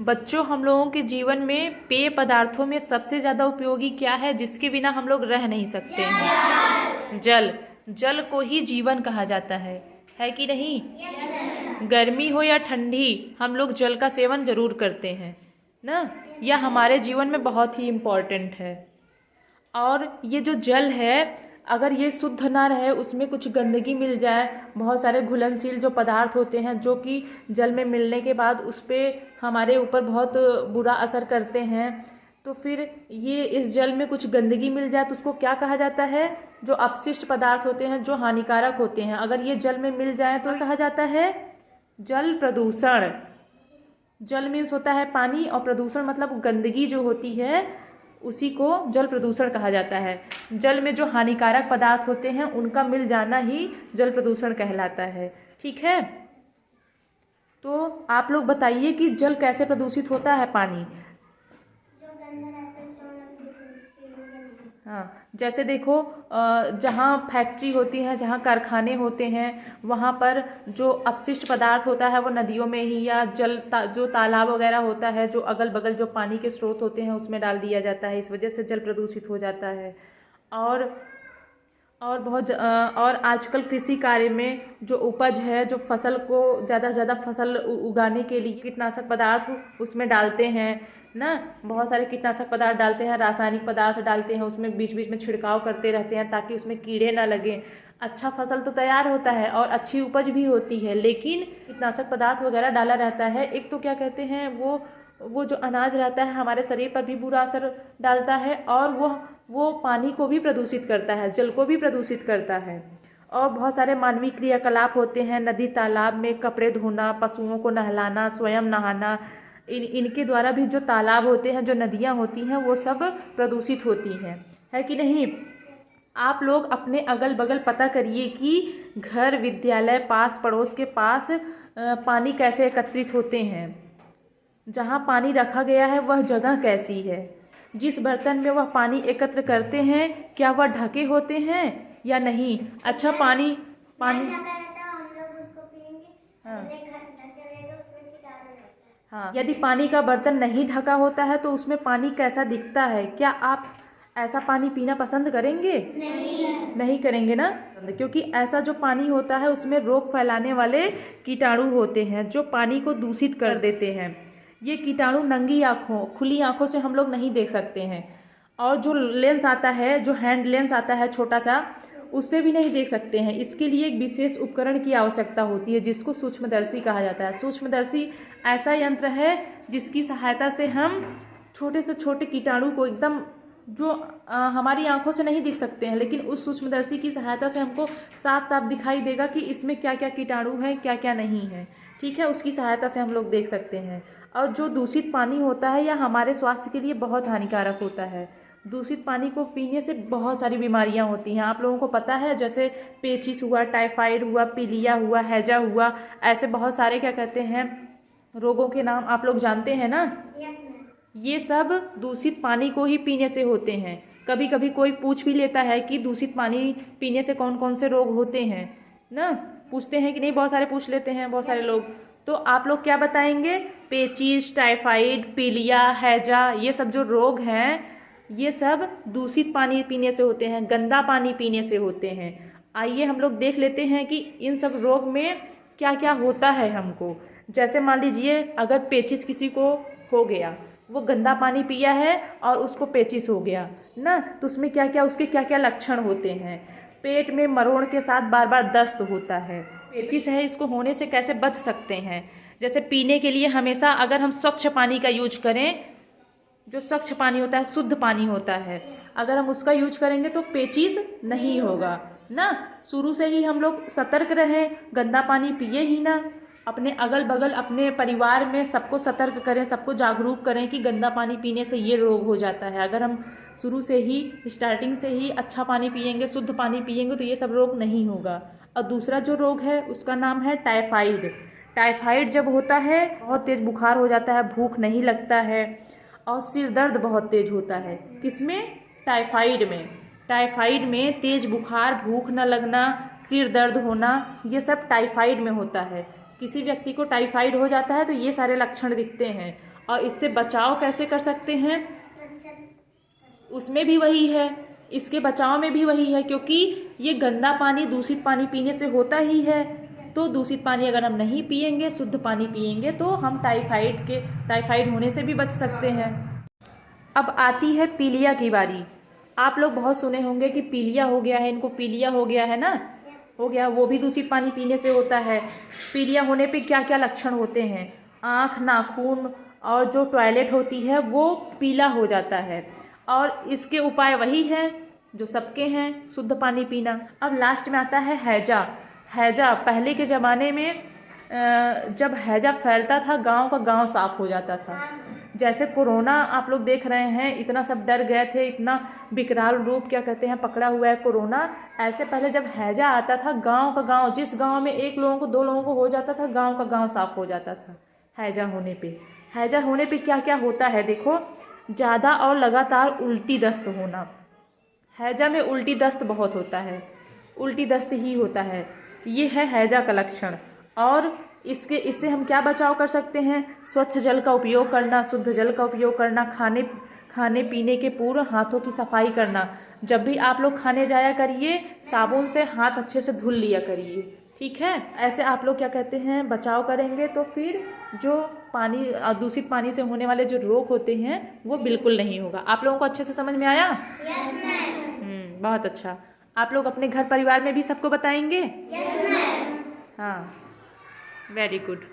बच्चों, हम लोगों के जीवन में पेय पदार्थों में सबसे ज़्यादा उपयोगी क्या है जिसके बिना हम लोग रह नहीं सकते हैं? जल। जल को ही जीवन कहा जाता है कि नहीं? गर्मी हो या ठंडी, हम लोग जल का सेवन जरूर करते हैं ना। यह हमारे जीवन में बहुत ही इम्पोर्टेंट है। और ये जो जल है, अगर ये शुद्ध ना रहे, उसमें कुछ गंदगी मिल जाए, बहुत सारे घुलनशील जो पदार्थ होते हैं जो कि जल में मिलने के बाद उस पर हमारे ऊपर बहुत बुरा असर करते हैं, तो फिर ये इस जल में कुछ गंदगी मिल जाए तो उसको क्या कहा जाता है? जो अपशिष्ट पदार्थ होते हैं जो हानिकारक होते हैं, अगर ये जल में मिल जाए तो कहा जाता है जल प्रदूषण। जल मीन्स होता है पानी, और प्रदूषण मतलब गंदगी जो होती है उसी को जल प्रदूषण कहा जाता है। जल में जो हानिकारक पदार्थ होते हैं उनका मिल जाना ही जल प्रदूषण कहलाता है। ठीक है, तो आप लोग बताइए कि जल कैसे प्रदूषित होता है? पानी हाँ, जैसे देखो, जहाँ फैक्ट्री होती है, जहाँ कारखाने होते हैं, वहाँ पर जो अपशिष्ट पदार्थ होता है वो नदियों में ही या जो तालाब वगैरह होता है, जो अगल बगल जो पानी के स्रोत होते हैं उसमें डाल दिया जाता है। इस वजह से जल प्रदूषित हो जाता है। और आजकल कृषि कार्य में जो उपज है, जो फसल को ज़्यादा से ज़्यादा फसल उगाने के लिए कीटनाशक पदार्थ उसमें डालते हैं ना। बहुत सारे कीटनाशक पदार्थ डालते हैं, रासायनिक पदार्थ डालते हैं, उसमें बीच बीच में छिड़काव करते रहते हैं ताकि उसमें कीड़े ना लगें। अच्छा फसल तो तैयार होता है और अच्छी उपज भी होती है, लेकिन कीटनाशक पदार्थ वगैरह डाला रहता है। एक तो क्या कहते हैं, वो जो अनाज रहता है हमारे शरीर पर भी बुरा असर डालता है, और वो पानी को भी प्रदूषित करता है, जल को भी प्रदूषित करता है। और बहुत सारे मानवीय क्रियाकलाप होते हैं, नदी तालाब में कपड़े धोना, पशुओं को नहलाना, स्वयं नहाना, इनके द्वारा भी जो तालाब होते हैं, जो नदियाँ होती हैं, वो सब प्रदूषित होती हैं, है कि नहीं? आप लोग अपने अगल बगल पता करिए कि घर, विद्यालय, पास पड़ोस के पास पानी कैसे एकत्रित होते हैं। जहाँ पानी रखा गया है वह जगह कैसी है? जिस बर्तन में वह पानी एकत्र करते हैं क्या वह ढके होते हैं या नहीं? अच्छा, पानी हाँ, यदि पानी का बर्तन नहीं ढका होता है तो उसमें पानी कैसा दिखता है? क्या आप ऐसा पानी पीना पसंद करेंगे? नहीं करेंगे ना, क्योंकि ऐसा जो पानी होता है उसमें रोग फैलाने वाले कीटाणु होते हैं जो पानी को दूषित कर देते हैं। ये कीटाणु नंगी आँखों, खुली आँखों से हम लोग नहीं देख सकते हैं, और जो लेंस आता है, जो हैंड लेंस आता है छोटा सा, उससे भी नहीं देख सकते हैं। इसके लिए एक विशेष उपकरण की आवश्यकता होती है जिसको सूक्ष्मदर्शी कहा जाता है। सूक्ष्मदर्शी ऐसा यंत्र है जिसकी सहायता से हम छोटे से छोटे कीटाणु को एकदम जो हमारी आंखों से नहीं दिख सकते हैं, लेकिन उस सूक्ष्मदर्शी की सहायता से हमको साफ साफ दिखाई देगा कि इसमें क्या क्या कीटाणु हैं, क्या क्या नहीं है। ठीक है, उसकी सहायता से हम लोग देख सकते हैं। और जो दूषित पानी होता है यह हमारे स्वास्थ्य के लिए बहुत हानिकारक होता है। दूषित पानी को पीने से बहुत सारी बीमारियां होती हैं, आप लोगों को पता है, जैसे पेचिस हुआ, टाइफाइड हुआ, पीलिया हुआ, हैजा हुआ, ऐसे बहुत सारे क्या कहते हैं रोगों के नाम आप लोग जानते हैं ना। ये सब दूषित पानी को ही पीने से होते हैं। कभी कभी कोई पूछ भी लेता है कि दूषित पानी पीने से कौन कौन से रोग होते हैं ना, पूछते हैं कि नहीं, बहुत सारे पूछ लेते हैं बहुत सारे लोग। तो आप लोग क्या बताएंगे? पेचिस, टाइफाइड, पीलिया, हैजा, ये सब जो रोग हैं ये सब दूषित पानी पीने से होते हैं, गंदा पानी पीने से होते हैं। आइए हम लोग देख लेते हैं कि इन सब रोग में क्या क्या होता है हमको। जैसे मान लीजिए अगर पेचिस किसी को हो गया, वो गंदा पानी पिया है और उसको पेचिस हो गया ना, तो उसमें क्या क्या उसके क्या क्या लक्षण होते हैं? पेट में मरोड़ के साथ बार बार दस्त होता है। पेचिस है, इसको होने से कैसे बच सकते हैं? जैसे पीने के लिए हमेशा अगर हम स्वच्छ पानी का यूज करें, जो स्वच्छ पानी होता है, शुद्ध पानी होता है, अगर हम उसका यूज करेंगे तो पेचिस नहीं होगा ना। शुरू से ही हम लोग सतर्क रहें, गंदा पानी पिए ही ना। अपने अगल बगल, अपने परिवार में सबको सतर्क करें, सबको जागरूक करें कि गंदा पानी पीने से ये रोग हो जाता है। अगर हम शुरू से ही, स्टार्टिंग से ही अच्छा पानी पिएंगे, शुद्ध पानी पिएंगे तो ये सब रोग नहीं होगा। और दूसरा जो रोग है उसका नाम है टाइफाइड। टाइफाइड जब होता है बहुत तेज बुखार हो जाता है, भूख नहीं लगता है और सिर दर्द बहुत तेज होता है। किसमें? टाइफाइड में। टाइफाइड में तेज बुखार, भूख न लगना, सिर दर्द होना, ये सब टाइफाइड में होता है। किसी व्यक्ति को टाइफाइड हो जाता है तो ये सारे लक्षण दिखते हैं। और इससे बचाव कैसे कर सकते हैं, उसमें भी वही है, इसके बचाव में भी वही है, क्योंकि ये गंदा पानी दूषित पानी पीने से होता ही है। तो दूषित पानी अगर हम नहीं पिएंगे, शुद्ध पानी पिएंगे, तो हम टाइफाइड होने से भी बच सकते हैं। अब आती है पीलिया की बारी। आप लोग बहुत सुने होंगे कि पीलिया हो गया है, इनको पीलिया हो गया है ना, हो गया, वो भी दूषित पानी पीने से होता है। पीलिया होने पे क्या क्या लक्षण होते हैं, आँख, नाखून और जो टॉयलेट होती है वो पीला हो जाता है। और इसके उपाय वही है जो सबके हैं, शुद्ध पानी पीना। अब लास्ट में आता है हैजा। हैजा पहले के ज़माने में जब हैजा फैलता था, गांव का गांव साफ हो जाता था। जैसे कोरोना आप लोग देख रहे हैं, इतना सब डर गए थे, इतना विकराल रूप क्या कहते हैं पकड़ा हुआ है कोरोना। ऐसे पहले जब हैजा आता था, गांव का गांव, जिस गांव में 1 लोगों को 2 लोगों को हो जाता था, गांव का गांव साफ हो जाता था हैजा होने पे। हैजा होने पे क्या क्या होता है देखो, ज़्यादा और लगातार उल्टी दस्त होना। हैजा में उल्टी दस्त बहुत होता है, उल्टी दस्त ही होता है, ये है हैजा का लक्षण। और इससे हम क्या बचाव कर सकते हैं, स्वच्छ जल का उपयोग करना, शुद्ध जल का उपयोग करना, खाने पीने के पूर्व हाथों की सफाई करना। जब भी आप लोग खाने जाया करिए, साबुन से हाथ अच्छे से धुल लिया करिए, ठीक है। ऐसे आप लोग क्या कहते हैं बचाव करेंगे, तो फिर जो पानी दूषित पानी से होने वाले जो रोग होते हैं वो बिल्कुल नहीं होगा। आप लोगों को अच्छे से समझ में आया? Yes ma'am. बहुत अच्छा। आप लोग अपने घर परिवार में भी सबको बताएंगे? Yes ma'am. हाँ, वेरी गुड।